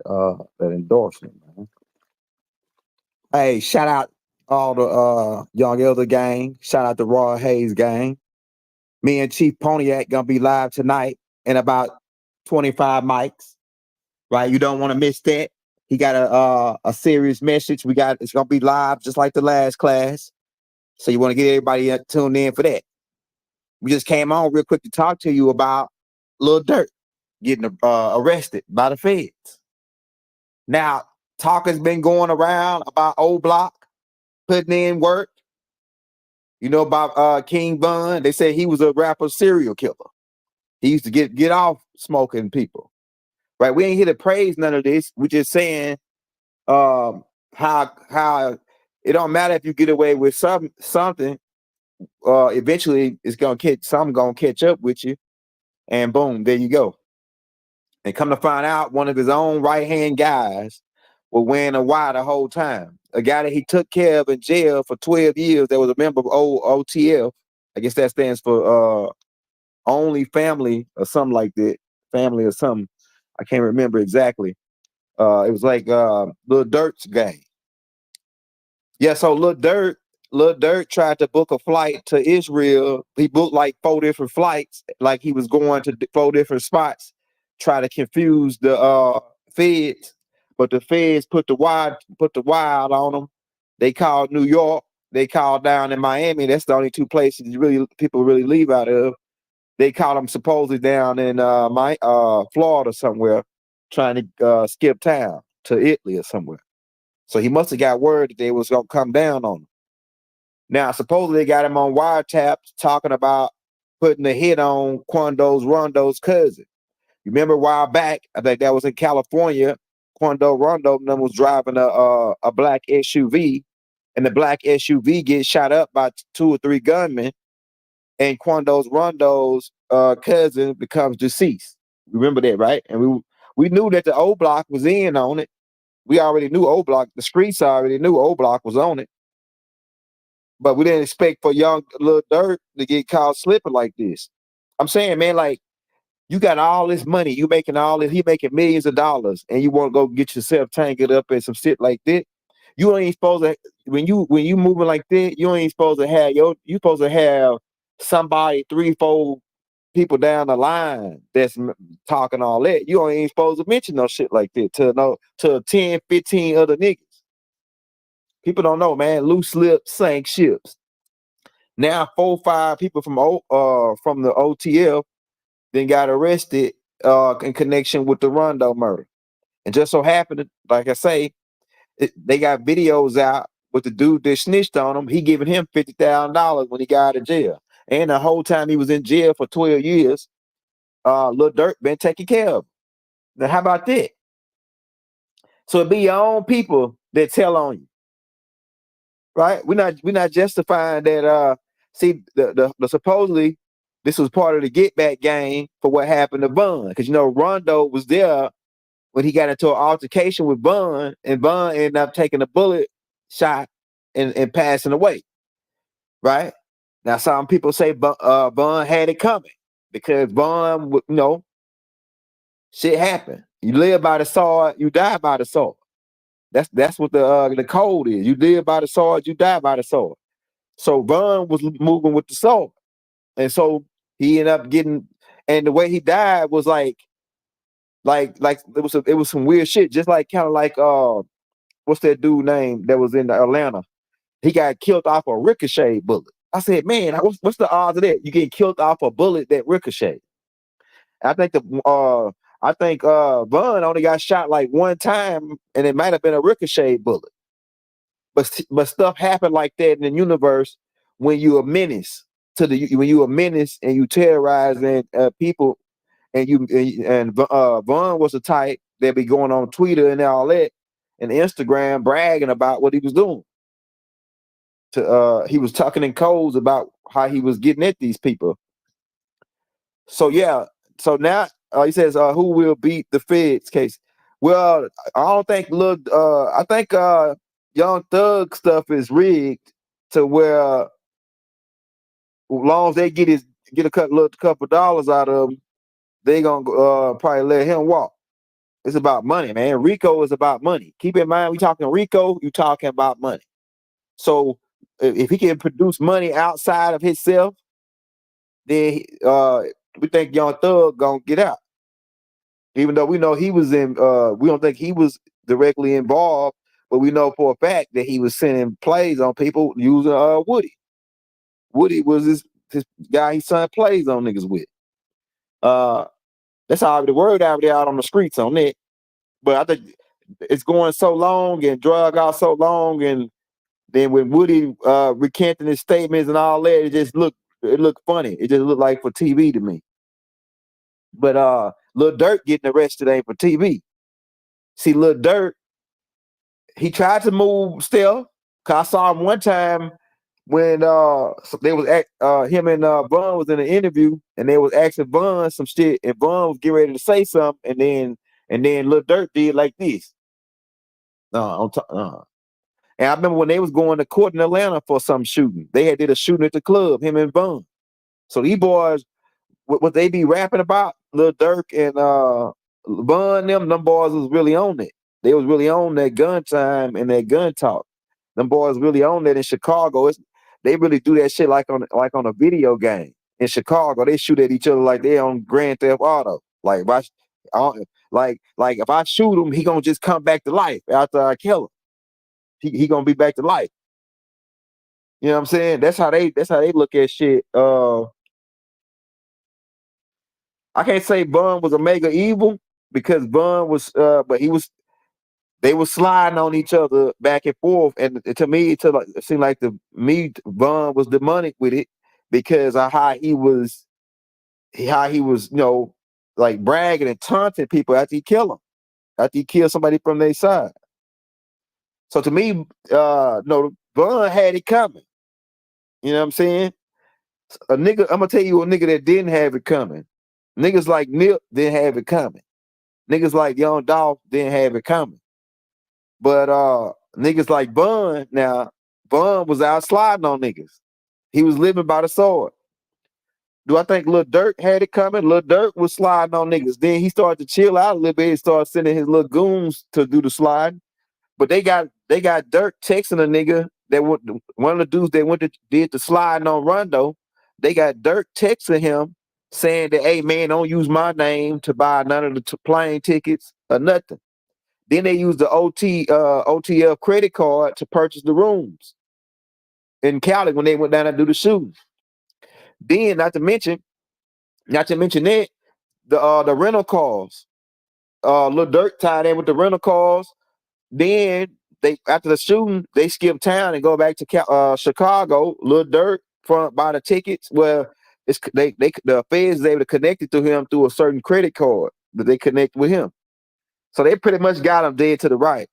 that endorsement, man. Hey, shout out all the Young Elder gang. Shout out the Raw Hayes gang. Me and Chief Pontiac gonna be live tonight in about 25 mics. Right, you don't want to miss that. He got a serious message. It's gonna be live just like the last class. So you want to get everybody tuned in for that. We just came on real quick to talk to you about Lil Durk getting arrested by the feds. Now, talk has been going around about Old Block putting in work. You know about King Bun? They said he was a rapper serial killer. He used to get off smoking people. Right? We ain't here to praise none of this. We just saying how it don't matter if you get away with something. Eventually it's gonna catch up with you, and boom, there you go. And come to find out, one of his own right hand guys was wearing a Y the whole time. A guy that he took care of in jail for 12 years that was a member of OTF. I guess that stands for only family or something like that. Family or something. I can't remember exactly. It was like Lil Durk's gang. Yeah, so Lil Durk tried to book a flight to Israel. He booked like 4 different flights, like he was going to 4 different spots, try to confuse the feds. But the feds put the wild on them. They called New York. They called down in Miami. That's the only 2 places people really leave out of. They caught them supposedly down in Florida somewhere, trying to skip town to Italy or somewhere. So he must have got word that they was gonna come down on him. Now, supposedly they got him on wiretaps talking about putting a hit on Rondo's cousin. You remember a while back, I think that was in California, Rondo was driving a black SUV, and the black SUV gets shot up by 2 or 3 gunmen, and Rondo's cousin becomes deceased. Remember that, right? And we knew that the O Block was in on it. We already knew O Block. The streets already knew O Block was on it. But we didn't expect for young Lil Durk to get caught slipping like this. I'm saying, man, like, you got all this money, you making all this, he making millions of dollars, and you want to go get yourself tangled up in some shit like that. You ain't supposed to when you moving like that, you ain't supposed to have you supposed to have somebody 3, 4 people down the line that's talking all that. You ain't supposed to mention no shit like that to 10, 15 other niggas. People don't know, man. Loose lips sank ships. Now 4, 5 people from the OTF then got arrested in connection with the Rondo murder. And just so happened, like I say, they got videos out with the dude that snitched on him. He giving him $50,000 when he got out of jail. And the whole time he was in jail for 12 years, Lil Durk been taking care of him. Now, how about that? So it be your own people that tell on you. Right? We're not justifying that see the supposedly this was part of the get back game for what happened to Bun. Because Rondo was there when he got into an altercation with Bun, and Bun ended up taking a bullet shot and passing away. Right? Now some people say Bun had it coming because Bun, shit happened. You live by the sword, you die by the sword. That's what the code is. You live by the sword, you die by the sword. So Bun was moving with the sword, and so he ended up getting. And the way he died was like it was some weird shit. Just like kind of like what's that dude name that was in Atlanta? He got killed off a ricochet bullet. I said, man, what's the odds of that? You get killed off a bullet that ricochet. I think Bun only got shot like one time, and it might have been a ricochet bullet. But stuff happened like that in the universe when you a menace when you a menace and you terrorizing people, and Vaughn was the type that be going on Twitter and all that and Instagram bragging about what he was doing. He was talking in codes about how he was getting at these people. So yeah, so now he says, who will beat the Feds case? Well, I don't think I think Young Thug stuff is rigged to where as long as they get a couple dollars out of him, they gonna probably let him walk. It's about money, man. Rico is about money. Keep in mind, we talking Rico, you talking about money. So if he can produce money outside of himself, then we think Young Thug gonna get out. Even though we know he was in, we don't think he was directly involved, but we know for a fact that he was sending plays on people using Woody. Woody was this guy he signed plays on niggas with. That's how the word out there out on the streets on that. But I think it's going so long and drug out so long, and then when Woody recanting his statements and all that, it looked funny. It just looked like for TV to me. But Lil Durk getting arrested ain't for TV. See, Lil Durk, he tried to move still. Cause I saw him one time when they was him and Von was in an interview, and they was asking Von some shit, and Von was getting ready to say something, and then Lil Durk did like this. And I remember when they was going to court in Atlanta for some shooting, they had did a shooting at the club, him and Von. So these boys, what they be rapping about, Lil Durk and Von, them boys was really on it. They was really on that gun time and that gun talk. Them boys really on that in Chicago. They really do that shit like on a video game. In Chicago, they shoot at each other like they on Grand Theft Auto. Like if I shoot him, he gonna just come back to life after I kill him. He gonna be back to life. You know what I'm saying? That's how they look at shit. I can't say Bun was a mega evil because Bun was but they were sliding on each other back and forth, and to me it seemed like Bun was demonic with it because of how he was like bragging and taunting people after he killed somebody from their side. So to me, no, Bun had it coming. You know what I'm saying? I'm gonna tell you a nigga that didn't have it coming. Niggas like Nip didn't have it coming. Niggas like Young Dolph didn't have it coming. But niggas like Bun was out sliding on niggas. He was living by the sword. Do I think Lil Durk had it coming? Lil Durk was sliding on niggas. Then he started to chill out a little bit and started sending his little goons to do the sliding. But they got Durk texting a nigga that one of the dudes that did the sliding on Rondo. They got Durk texting him saying that, hey man, don't use my name to buy none of the plane tickets or nothing. Then they used the OTF credit card to purchase the rooms in Cali when they went down to do the shooting. Then not to mention that the rental cars. Lil Durk tied in with the rental cars. Then they after the shooting, they skip town and go back to Chicago. Lil Durk buy the tickets. Well, the feds is able to connect it to him through a certain credit card that they connect with him. So they pretty much got him dead to the right.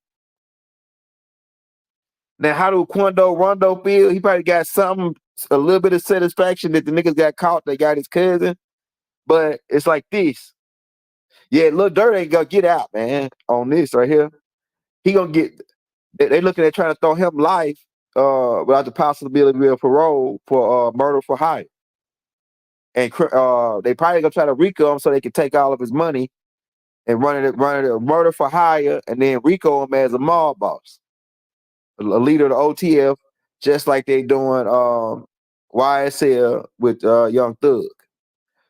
Now, how do Rondo feel? He probably got a little bit of satisfaction that the niggas got caught. They got his cousin, but it's like this. Yeah, Lil Durk ain't gonna get out, man. On this right here, he gonna get. They looking at trying to throw him life without the possibility of parole for murder for hire. And they probably gonna try to RICO him so they can take all of his money and run it murder for hire, and then RICO him as a mob boss, a leader of the OTF, just like they doing YSL with Young Thug.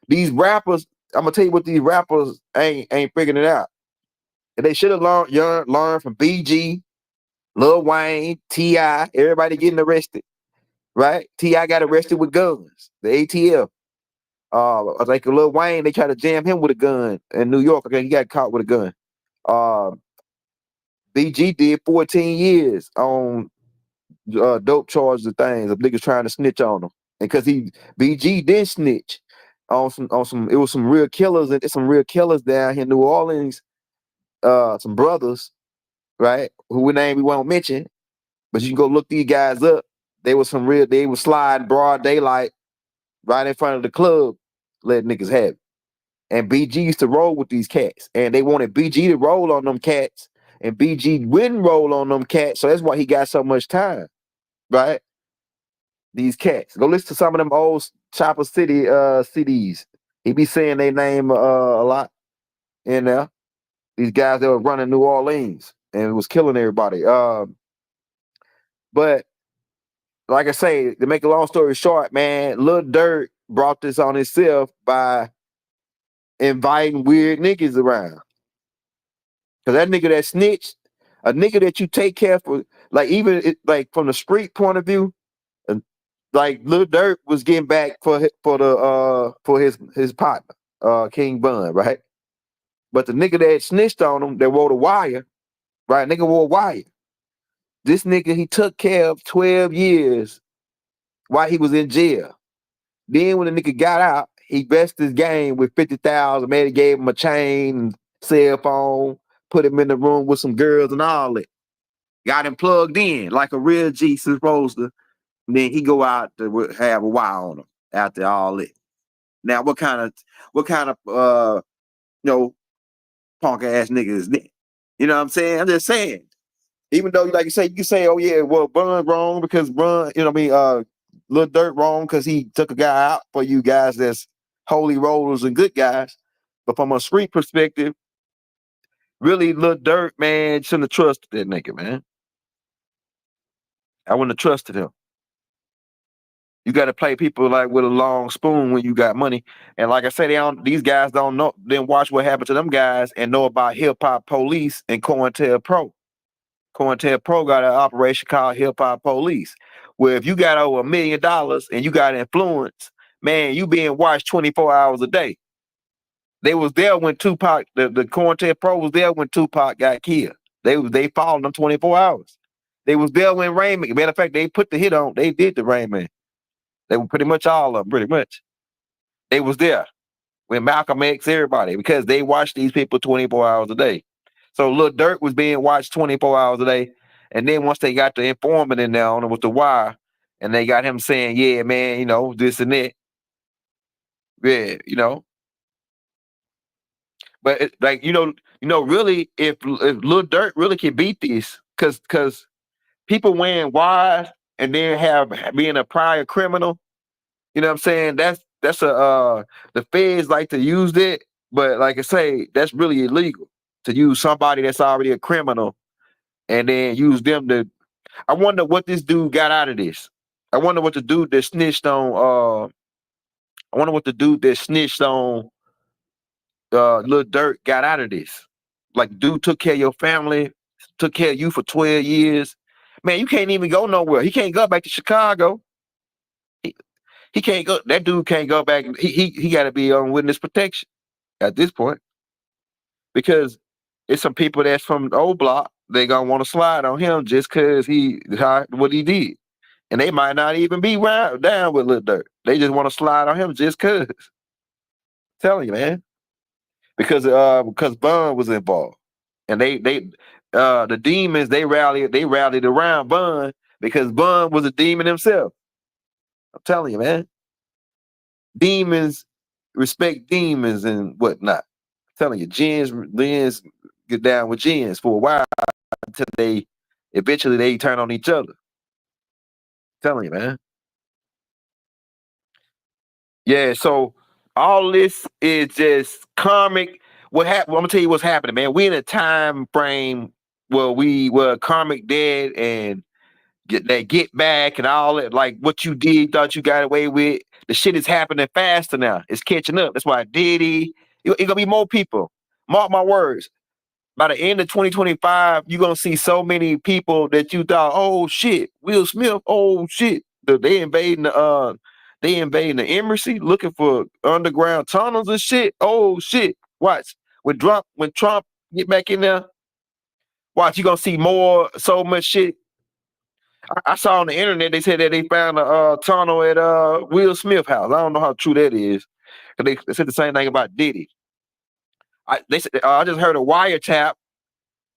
These rappers, I'm gonna tell you what these rappers ain't figuring it out. And they should have learned from BG, Lil Wayne, T.I., everybody getting arrested, right? T.I. got arrested with guns, the ATF. I think Lil Wayne, they tried to jam him with a gun in New York. Okay, he got caught with a gun. BG did 14 years on dope charges and things of niggas trying to snitch on him. And because BG did snitch on some, it was some real killers and some real killers down here in New Orleans, some brothers, right? Who name we won't mention, but you can go look these guys up. They were sliding broad daylight right in front of the club, letting niggas have it. And BG used to roll with these cats, and they wanted BG to roll on them cats, and BG wouldn't roll on them cats, so that's why he got so much time, right? These cats. Go listen to some of them old Chopper City CDs. He be saying their name a lot in there. These guys that were running New Orleans and was killing everybody. But like I say, to make a long story short, man, Lil Durk brought this on himself by inviting weird niggas around. Cause that nigga that snitched, a nigga that you take care for, like even like from the street point of view, like Lil Durk was getting back for his partner, King Bun, right? But the nigga that snitched on him, that wore the wire, right? Nigga wore a wire. This nigga he took care of 12 years while he was in jail. Then when the nigga got out, he vested his game with 50,000. Man, he gave him a chain, cell phone, put him in the room with some girls and all that. Got him plugged in like a real G supposed to. And then he go out to have a wire on him after all that. Now, what kind of punk ass nigga is that? You know what I'm saying? I'm just saying. Even though, like you say, you can say, oh yeah, well, Bun wrong because Bun, Lil Durk wrong because he took a guy out for you guys that's holy rollers and good guys. But from a street perspective, really, Lil Durk, man, shouldn't have trusted that nigga, man. I wouldn't have trusted him. You got to play people like with a long spoon when you got money. And like I said, these guys don't know, didn't watch what happened to them guys and know about hip hop police and COINTELPRO. COINTELPRO got an operation called Hip Hop Police, where if you got over $1 million and you got influence, man, you being watched 24 hours a day. They was there when Tupac, the COINTELPRO was there when Tupac got killed. They followed them 24 hours. They was there when Raymond, matter of fact, they put the hit on, they did the Raymond. They were pretty much all of them, pretty much. They was there when Malcolm X, everybody, because they watched these people 24 hours a day. So Lil Durk was being watched 24 hours a day. And then once they got the informant in there on it with the wire, and they got him saying, yeah, man, this and that. Yeah. But really, if Lil Durk really can beat this, because people wearing wires and then being a prior criminal, you know what I'm saying? That's the feds like to use it, but like I say, that's really illegal to use somebody that's already a criminal and then use them to. I wonder what this dude got out of this. I wonder what the dude that snitched on. I wonder what the dude that snitched on Lil Durk got out of this. Like, dude took care of your family, took care of you for 12 years. Man, you can't even go nowhere. He can't go back to Chicago. He can't go. That dude can't go back. He got to be on witness protection at this point because it's some people that's from the old block. They gonna want to slide on him just because what he did, and they might not even be down with Lil Durk. They just want to slide on him just cause. Telling you, man, because Bun was involved, and the demons they rallied around Bun because Bun was a demon himself. I'm telling you, man. Demons respect demons and whatnot. I'm telling you, lens get down with gens for a while until they eventually turn on each other. I'm telling you, man. Yeah, so all this is just karmic. I'm gonna tell you what's happening, man. We in a time frame where karmic dead and get back and all that, like what you did, thought you got away with. The shit is happening faster now. It's catching up. That's why Diddy, it's gonna be more people. Mark my words. By the end of 2025, you're gonna see so many people that you thought, oh shit, Will Smith, oh shit. They invading the embassy looking for underground tunnels and shit. Oh shit. Watch. When Trump get back in there, watch, you gonna see so much shit. I saw on the internet they said that they found a tunnel at Will Smith house. I don't know how true that is. Cause they said the same thing about Diddy. I just heard a wiretap.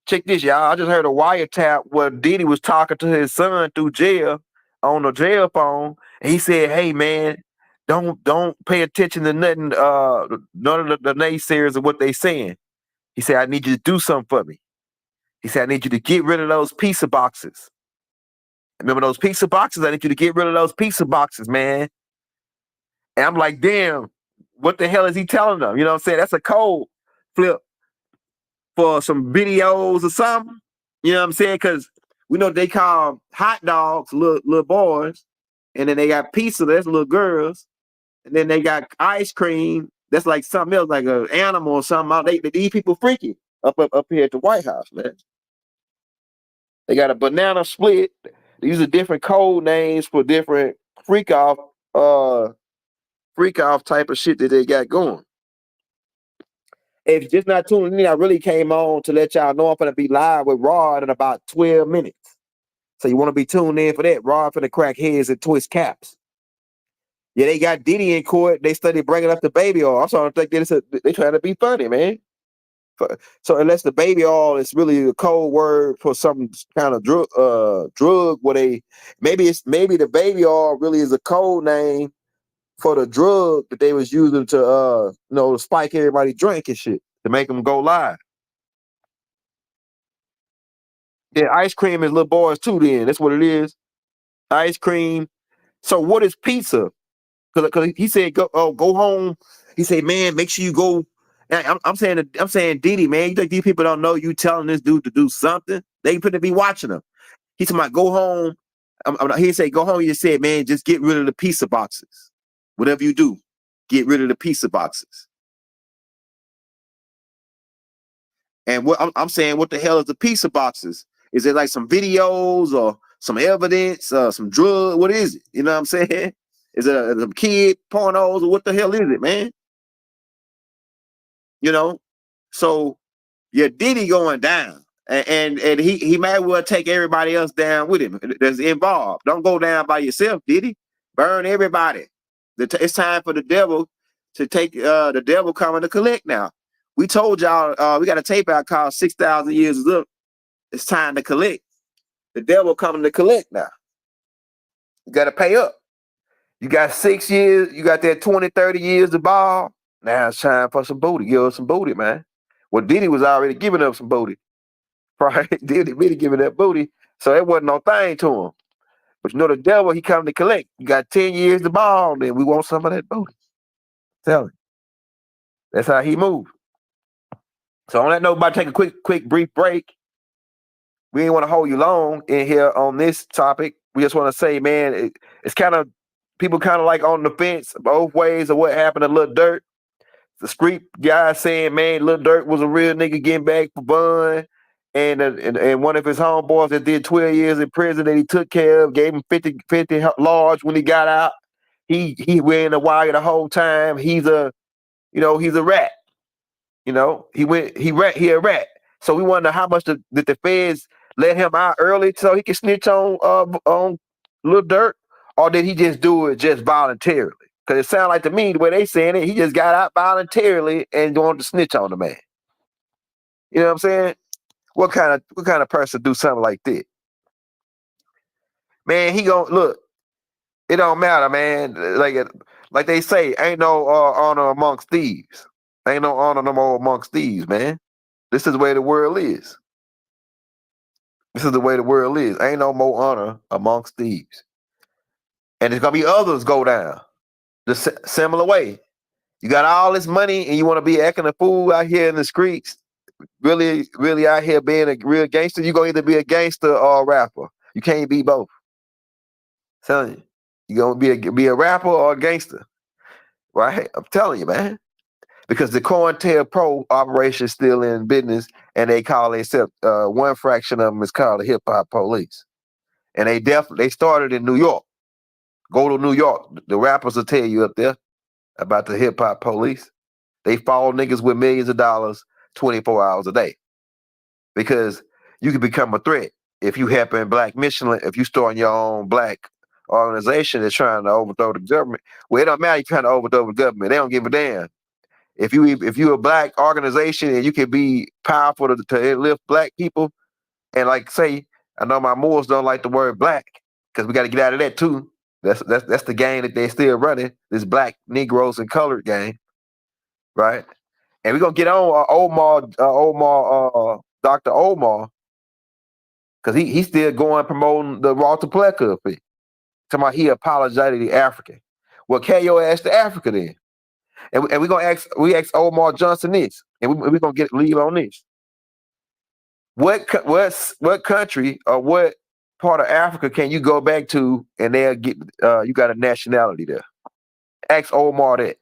Check this, y'all. I just heard a wiretap where Diddy was talking to his son through jail on the jail phone, and he said, "Hey man, don't pay attention to nothing. None of the naysayers of what they saying." He said, "I need you to do something for me." He said, "I need you to get rid of those pizza boxes. Remember those pizza boxes? I need you to get rid of those pizza boxes, man." And I'm like, damn, what the hell is he telling them? You know what I'm saying? That's a code flip for some videos or something. You know what I'm saying? Because we know they call hot dogs little boys, and then they got pizza, that's little girls, and then they got ice cream, that's like something else, like an animal or something. These people freaky up here at the White House, man. They got a banana split. These are different code names for different freak off type of shit that they got going. If you're just not tuning in, I really came on to let y'all know I'm gonna be live with Rod in about 12 minutes. So you want to be tuned in for that. Rod for the crack heads and twist caps. Yeah, they got Diddy in court. They started bringing up the baby oil. I'm starting to think they trying to be funny, man. So unless the baby oil is really a code word for some kind of drug where maybe the baby oil really is a code name for the drug that they was using to spike everybody drink and shit to make them go live. Yeah, ice cream is little boys too. Then that's what it is. Ice cream. So what is pizza? Because he said go home. He said, man, make sure you go. I'm saying Diddy, man. You think these people don't know you telling this dude to do something? They ain't to be watching him. He said, "My go home." He said, "Go home." He just said, "Man, just get rid of the pizza boxes. Whatever you do, get rid of the pizza boxes." And what I'm saying, what the hell is the pizza boxes? Is it like some videos or some evidence, some drug? What is it? You know what I'm saying? Is it some kid pornos or what the hell is it, man? You know, so yeah, Diddy going down, and he might well take everybody else down with him that's involved. Don't go down by yourself, Diddy. Burn everybody. It's time for the devil to take the devil coming to collect now. We told y'all we got a tape out called 6,000 Years is Up. It's time to collect. The devil coming to collect now. You got to pay up. You got 6 years. You got that 20, 30 years to ball. Now it's time for some booty. Give us some booty, man. Well, Diddy was already giving up some booty. Right? Diddy really giving that booty. So it wasn't no thing to him. But you know the devil, he coming to collect. You got 10 years to ball, then we want some of that booty. Tell him. That's how he moved. So on that note, about to take a quick brief break. We ain't want to hold you long in here on this topic. We just want to say, man, it's kind of people kind of like on the fence both ways of what happened to Lil Durk. The street guy saying, man, Lil Durk was a real nigga getting back for bun. And one of his homeboys that did 12 years in prison that he took care of, gave him 50 large when he got out. He wearing the wire the whole time. He's a rat. He a rat. So we wonder how much did the feds let him out early so he can snitch on Lil Durk, or did he just do it just voluntarily? Because it sounds like to me the way they saying it, he just got out voluntarily and wanted to snitch on the man. You know what I'm saying? What kind of person do something like that? Man, he gonna look. It don't matter, man. Like they say, ain't no honor amongst thieves. Ain't no honor no more amongst thieves, man. This is the way the world is. This is the way the world is. Ain't no more honor amongst thieves. And there's gonna be others go down the similar way. You got all this money and you want to be acting a fool out here in the streets, really, really out here being a real gangster. You're gonna either be a gangster or a rapper. You can't be both. I'm telling you. You're gonna be a rapper or a gangster. Right? I'm telling you, man. Because the COINTELPRO operation is still in business, and they call it, except one fraction of them is called the hip hop police. And they started in New York. Go to New York. The rappers will tell you up there about the hip hop police. They follow niggas with millions of dollars 24 hours a day. Because you can become a threat if you happen Black Michelin, if you start your own black organization that's trying to overthrow the government. Well, it don't matter if you're trying to overthrow the government. They don't give a damn. If you're a black organization and you can be powerful to lift black people, and like say, I know my Moors don't like the word black because we got to get out of that too. That's the game that they're still running, this black Negroes and colored game, right? And we're gonna get on Dr. Omar, because he's still going promoting the Walter Plecker thing. Talking about he apologized to the African. Well, carry your ass to Africa then. And we're gonna ask Omar Johnson this, and we're gonna leave on this. what country or what part of Africa can you go back to and they'll get you got a nationality there? Ask Omar that.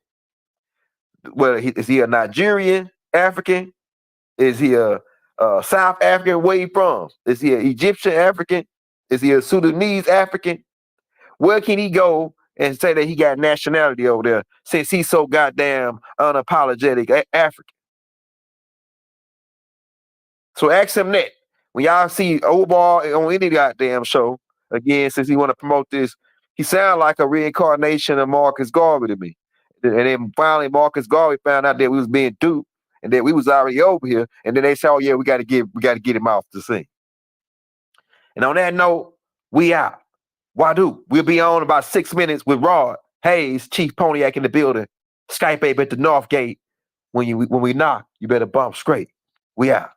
Well, is he a Nigerian African? Is he a South African? Where he from? Is he an Egyptian African? Is he a Sudanese African? Where can he go and say that he got nationality over there since he's so goddamn unapologetic African? So ask him that. When y'all see Omar on any goddamn show, again, since he want to promote this, he sound like a reincarnation of Marcus Garvey to me. And then finally Marcus Garvey found out that we was being duped and that we was already over here. And then they said, oh yeah, we gotta get him off the scene. And on that note, we out. Wadu, we'll be on about 6 minutes with Rod Hayes, Chief Pontiac in the building. Skype Ape at the North Gate. When we knock, you better bump straight. We out.